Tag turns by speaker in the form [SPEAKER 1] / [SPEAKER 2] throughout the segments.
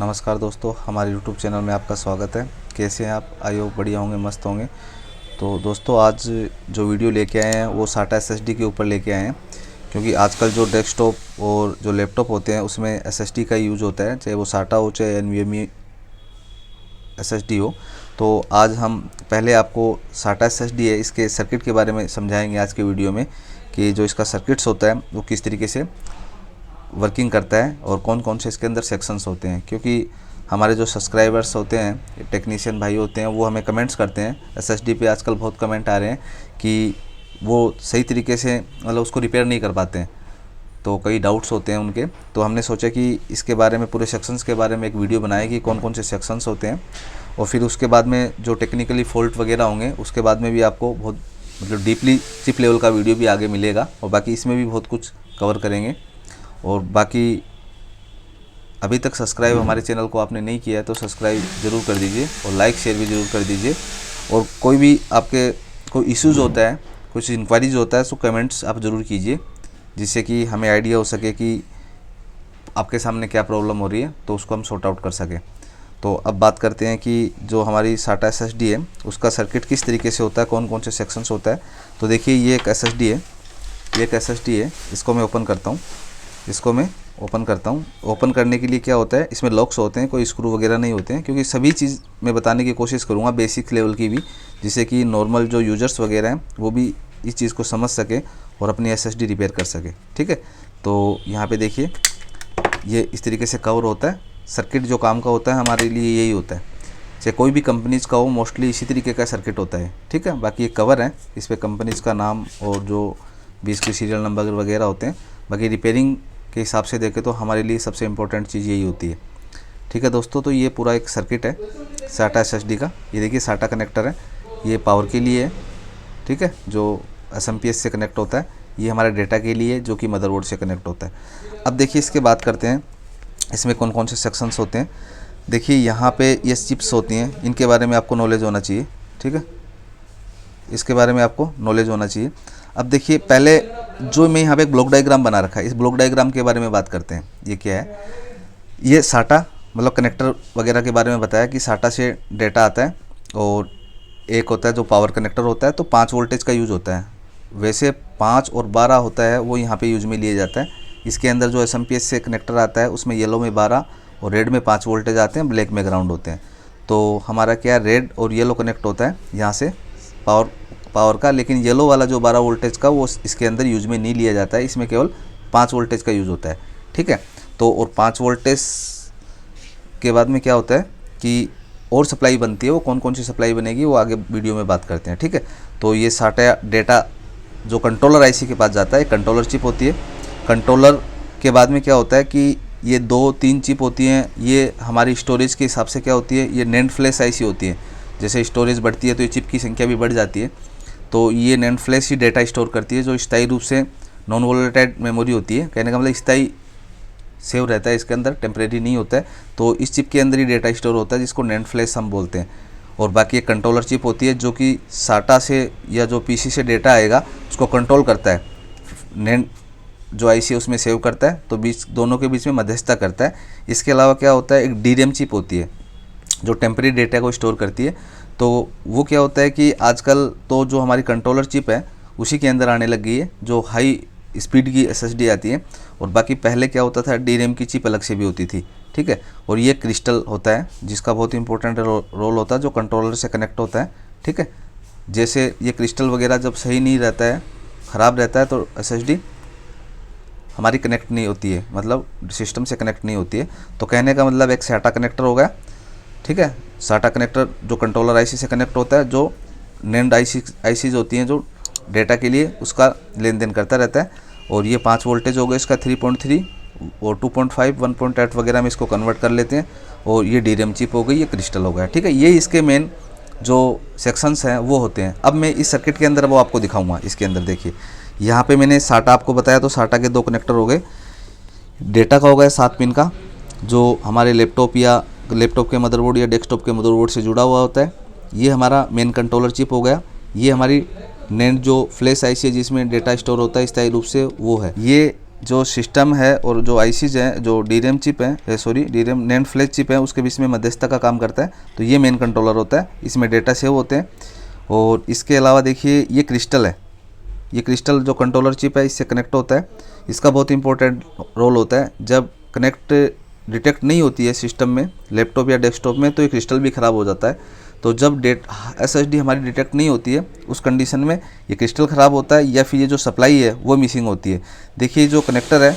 [SPEAKER 1] नमस्कार दोस्तों, हमारे YouTube चैनल में आपका स्वागत है। कैसे हैं आप? आई होप बढ़िया होंगे, मस्त होंगे। तो दोस्तों, आज जो वीडियो लेके आए हैं वो SATA SSD के ऊपर लेके आए हैं, क्योंकि आजकल जो डेस्कटॉप और जो लैपटॉप होते हैं उसमें SSD का यूज़ होता है, चाहे वो SATA हो चाहे NVMe SSD हो। तो आज हम पहले आपको SATA SSD है इसके सर्किट के बारे में समझाएंगे आज के वीडियो में, कि जो इसका सर्किट्स होता है वो किस तरीके से वर्किंग करता है और कौन कौन से इसके अंदर सेक्शंस होते हैं। क्योंकि हमारे जो सब्सक्राइबर्स होते हैं, टेक्नीशियन भाई होते हैं, वो हमें कमेंट्स करते हैं SSD पे। आजकल बहुत कमेंट आ रहे हैं कि वो सही तरीके से मतलब उसको रिपेयर नहीं कर पाते हैं, तो कई डाउट्स होते हैं उनके। तो हमने सोचा कि इसके बारे में, पूरे सेक्शंस के बारे में एक वीडियो बनाए कि कौन कौन से सेक्शंस होते हैं, और फिर उसके बाद में जो टेक्निकली फॉल्ट वगैरह होंगे उसके बाद में भी आपको बहुत मतलब डीपली चिप लेवल का वीडियो भी आगे मिलेगा। और बाकी इसमें भी बहुत कुछ कवर करेंगे। और बाकी अभी तक सब्सक्राइब हमारे चैनल को आपने नहीं किया है तो सब्सक्राइब ज़रूर कर दीजिए और लाइक शेयर भी ज़रूर कर दीजिए। और कोई भी आपके कोई इश्यूज़ होता है, कुछ इंक्वायरीज होता है, तो कमेंट्स आप ज़रूर कीजिए, जिससे कि हमें आइडिया हो सके कि आपके सामने क्या प्रॉब्लम हो रही है, तो उसको हम सॉर्ट आउट कर सकें। तो अब बात करते हैं कि जो हमारी SATA SSD है उसका सर्किट किस तरीके से होता है, कौन कौन से सेक्शंस होता है। तो देखिए, ये एक SSD है, ये एक SSD है। इसको मैं ओपन करता हूँ। ओपन करने के लिए क्या होता है, इसमें लॉक्स होते हैं, कोई स्क्रू वगैरह नहीं होते हैं, क्योंकि सभी चीज़ मैं बताने की कोशिश करूँगा बेसिक लेवल की भी, जिससे कि नॉर्मल जो यूजर्स वगैरह हैं वो भी इस चीज़ को समझ सके और अपनी SSD रिपेयर कर सके। ठीक है, तो यहाँ पे देखिए, ये इस तरीके से कवर होता है। सर्किट जो काम का होता है हमारे लिए यही होता है, चाहे कोई भी कंपनीज़ का हो, मोस्टली इसी तरीके का सर्किट होता है। ठीक है, बाकी ये कवर है, इस पर कंपनीज़ का नाम और जो भी इसके सीरियल नंबर वगैरह होते हैं। बाकी रिपेयरिंग के हिसाब से देखें तो हमारे लिए सबसे इम्पोर्टेंट चीज़ यही होती है। ठीक है दोस्तों, तो ये पूरा एक सर्किट है SATA SSD का। ये देखिए, SATA कनेक्टर है, ये पावर के लिए है। ठीक है, जो SMPS से कनेक्ट होता है। ये हमारे डेटा के लिए, जो कि मदरबोर्ड से कनेक्ट होता है। अब देखिए, इसके बात करते हैं इसमें कौन कौन से सेक्शंस होते हैं। देखिए, यहाँ पे ये चिप्स होती हैं, इनके बारे में आपको नॉलेज होना चाहिए। ठीक है, इसके बारे में आपको नॉलेज होना चाहिए। अब देखिए, पहले जो मैं यहाँ पे एक ब्लॉक डायग्राम बना रखा है, इस ब्लॉक डायग्राम के बारे में बात करते हैं। ये क्या है, ये SATA मतलब कनेक्टर वगैरह के बारे में बताया कि SATA से डेटा आता है, और एक होता है जो पावर कनेक्टर होता है, तो 5 वोल्टेज का यूज़ होता है। वैसे 5 और 12 होता है, वो यहाँ पे यूज में लिया जाता है। इसके अंदर जो SMPS से कनेक्टर आता है उसमें येलो में 12 और रेड में 5 वोल्टेज आते हैं, ब्लैक में ग्राउंड होते हैं। तो हमारा क्या है, रेड और येलो कनेक्ट होता है यहाँ से पावर का, लेकिन येलो वाला जो 12 वोल्टेज का वो इसके अंदर यूज में नहीं लिया जाता है, इसमें केवल 5 वोल्टेज का यूज़ होता है। ठीक है, तो और 5 वोल्टेज के बाद में क्या होता है कि और सप्लाई बनती है। वो कौन कौन सी सप्लाई बनेगी वो आगे वीडियो में बात करते हैं। ठीक है, तो ये SATA डेटा जो कंट्रोलर IC के पास जाता है, कंट्रोलर चिप होती है। कंट्रोलर के बाद में क्या होता है कि ये 2-3 चिप होती हैं। ये हमारी स्टोरेज के हिसाब से क्या होती है, ये NAND फ्लैश IC होती है। जैसे स्टोरेज बढ़ती है तो ये चिप की संख्या भी बढ़ जाती है। तो ये NAND फ्लैश ही डेटा स्टोर करती है, जो स्थायी रूप से नॉन वोलेटाइल मेमोरी होती है। कहने का मतलब स्थायी सेव रहता है इसके अंदर, टेम्परेरी नहीं होता है। तो इस चिप के अंदर ही डेटा स्टोर होता है, जिसको NAND फ्लैश हम बोलते हैं। और बाकी एक कंट्रोलर चिप होती है, जो कि SATA से या जो PC से डेटा आएगा उसको कंट्रोल करता है। NAND जो IC है उसमें सेव करता है, तो दोनों के बीच में मध्यस्थता करता है। इसके अलावा क्या होता है, एक DRAM चिप होती है जो टेम्परेरी डेटा को स्टोर करती है। तो वो क्या होता है कि आजकल तो जो हमारी कंट्रोलर चिप है उसी के अंदर आने लग गई है, जो हाई स्पीड की SSD आती है। और बाकी पहले क्या होता था, DRAM की चिप अलग से भी होती थी। ठीक है, और ये क्रिस्टल होता है, जिसका बहुत इंपॉर्टेंट रोल होता है, जो कंट्रोलर से कनेक्ट होता है। ठीक है, जैसे ये क्रिस्टल वगैरह जब सही नहीं रहता है, ख़राब रहता है, तो SSD हमारी कनेक्ट नहीं होती है, मतलब सिस्टम से कनेक्ट नहीं होती है। तो कहने का मतलब एक SATA कनेक्टर हो गया। ठीक है, SATA कनेक्टर जो कंट्रोलर IC से कनेक्ट होता है, जो NAND ICs होती हैं जो डेटा के लिए उसका लेन देन करता रहता है। और ये 5 वोल्टेज हो गए, इसका 3.3 और 2.5 1.8 वगैरह में इसको कन्वर्ट कर लेते हैं। और ये DRAM चिप हो गई, ये क्रिस्टल हो गया। ठीक है, ये इसके मेन जो सेक्शंस हैं वो होते हैं। अब मैं इस सर्किट के अंदर वो आपको दिखाऊंगा। इसके अंदर देखिए, यहाँ पे मैंने SATA आपको बताया, तो SATA के 2 कनेक्टर हो गए। डेटा का हो गया 7 पिन का, जो हमारे लैपटॉप के मदरबोर्ड या डेस्कटॉप के मदरबोर्ड से जुड़ा हुआ होता है। ये हमारा मेन कंट्रोलर चिप हो गया। ये हमारी NAND जो फ्लैश IC है जिसमें डेटा स्टोर होता है स्थायी रूप से, वो है। ये जो सिस्टम है और जो आईसीज हैं, जो DRAM चिप है, sorry DRAM NAND flash chip है, उसके बीच में मध्यस्थता का काम करता है। तो ये मेन कंट्रोलर होता है, इसमें डेटा सेव होते हैं। और इसके अलावा देखिए ये क्रिस्टल है, ये क्रिस्टल जो कंट्रोलर चिप है इससे कनेक्ट होता है। इसका बहुत इंपॉर्टेंट रोल होता है। जब कनेक्ट डिटेक्ट नहीं होती है सिस्टम में, लैपटॉप या डेस्कटॉप में, तो ये क्रिस्टल भी ख़राब हो जाता है। तो जब SSD हमारी डिटेक्ट नहीं होती है उस कंडीशन में ये क्रिस्टल ख़राब होता है, या फिर ये जो सप्लाई है वो मिसिंग होती है। देखिए जो कनेक्टर है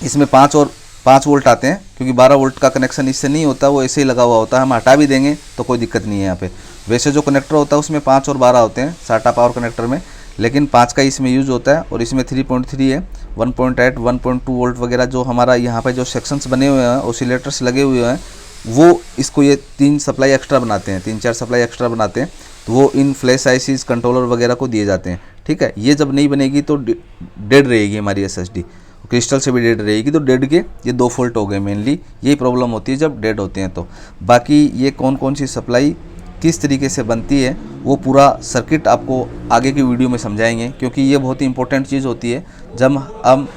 [SPEAKER 1] इसमें 5 वोल्ट आते हैं, क्योंकि 12 वोल्ट का कनेक्शन इससे नहीं होता, वो ऐसे ही लगा हुआ होता है। हम हटा भी देंगे तो कोई दिक्कत नहीं है यहाँ पे। वैसे जो कनेक्टर होता है उसमें 5 और 12 होते हैं SATA पावर कनेक्टर में, लेकिन 5 का इसमें यूज़ होता है। और इसमें 3.3 है, 1.8, 1.2 वोल्ट वगैरह जो हमारा यहाँ पे जो सेक्शंस बने हुए हैं, ऑसिलेटर्स लगे हुए हैं, वो इसको ये 3 सप्लाई एक्स्ट्रा बनाते हैं, 3-4 सप्लाई एक्स्ट्रा बनाते हैं। तो वो इन फ्लैश आईसीज कंट्रोलर वगैरह को दिए जाते हैं। ठीक है, ये जब नहीं बनेगी तो डेड रहेगी हमारी SSD, क्रिस्टल से भी डेड रहेगी। तो डेड के ये 2 फॉल्ट हो गए मेनली, यही प्रॉब्लम होती है जब डेड होते हैं। तो बाकी ये कौन कौन सी सप्लाई किस तरीके से बनती है वो पूरा सर्किट आपको आगे की वीडियो में समझाएंगे, क्योंकि ये बहुत ही इंपॉर्टेंट चीज़ होती है। जब हम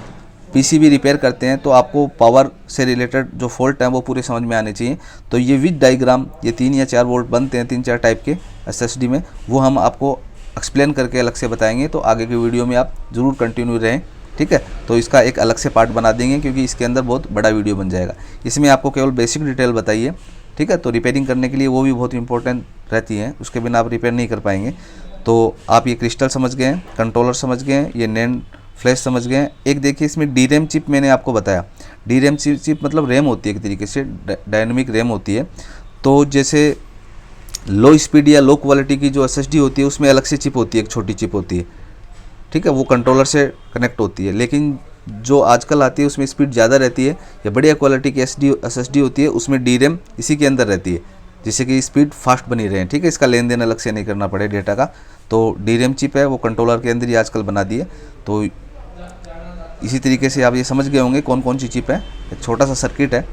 [SPEAKER 1] PCB रिपेयर करते हैं तो आपको पावर से रिलेटेड जो फॉल्ट हैं वो पूरे समझ में आने चाहिए। तो ये विद डायग्राम, ये 3 या 4 वोल्ट बनते हैं 3-4 टाइप के SSD में, वो हम आपको एक्सप्लेन करके अलग से बताएंगे। तो आगे की वीडियो में आप ज़रूर कंटिन्यू रहें। ठीक है, तो इसका एक अलग से पार्ट बना देंगे, क्योंकि इसके अंदर बहुत बड़ा वीडियो बन जाएगा। इसमें आपको केवल बेसिक डिटेल बताइए। ठीक है, तो रिपेयरिंग करने के लिए वो भी बहुत इंपॉर्टेंट रहती है, उसके बिना आप रिपेयर नहीं कर पाएंगे। तो आप ये क्रिस्टल समझ गए हैं, कंट्रोलर समझ गए हैं, ये NAND फ्लैश समझ गए हैं। एक देखिए इसमें DRAM चिप मैंने आपको बताया, DRAM चिप मतलब रैम होती है, एक तरीके से डायनेमिक रैम होती है। तो जैसे लो स्पीड या लो क्वालिटी की जो SSD होती है उसमें अलग से चिप होती है, एक छोटी चिप होती है। ठीक है, वो कंट्रोलर से कनेक्ट होती है। लेकिन जो आजकल आती है उसमें स्पीड ज़्यादा रहती है, या बढ़िया क्वालिटी की SSD होती है, उसमें DRAM इसी के अंदर रहती है, जिससे कि स्पीड फास्ट बनी रहे। ठीक है, इसका लेन देन अलग से नहीं करना पड़े डेटा का। तो DRAM चिप है वो कंट्रोलर के अंदर ही आजकल बना दी है। तो इसी तरीके से आप ये समझ गए होंगे कौन कौन सी चिप है। एक छोटा सा सर्किट है,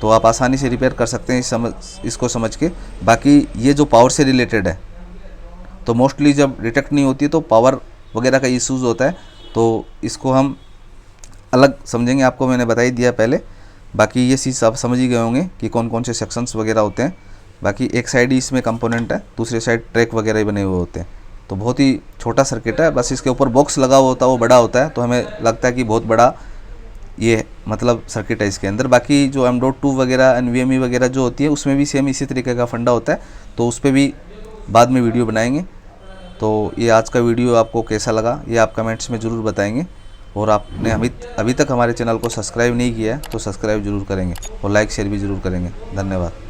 [SPEAKER 1] तो आप आसानी से रिपेयर कर सकते हैं इसको समझ के। बाकी ये जो पावर से रिलेटेड है, तो मोस्टली जब डिटेक्ट नहीं होती है तो पावर वगैरह का इशूज़ होता है, तो इसको हम अलग समझेंगे। आपको मैंने बता ही दिया पहले। बाकी ये चीज़ आप समझ ही गए होंगे कि कौन कौन से सेक्शंस वगैरह होते हैं। बाकी एक साइड ही इसमें कंपोनेंट है, दूसरी साइड ट्रैक वगैरह ही बने हुए होते हैं। तो बहुत ही छोटा सर्किट है, बस इसके ऊपर बॉक्स लगा हुआ होता है वो बड़ा होता है, तो हमें लगता है कि बहुत बड़ा ये मतलब सर्किट है इसके अंदर। बाकी जो M.2 वगैरह NVMe वगैरह जो होती है उसमें भी सेम इसी तरीके का फंडा होता है, तो उस पर भी बाद में वीडियो बनाएंगे। तो ये आज का वीडियो आपको कैसा लगा ये आप कमेंट्स में ज़रूर बताएंगे। और आपने अभी तक हमारे चैनल को सब्सक्राइब नहीं किया है तो सब्सक्राइब ज़रूर करेंगे, और लाइक शेयर भी ज़रूर करेंगे। धन्यवाद।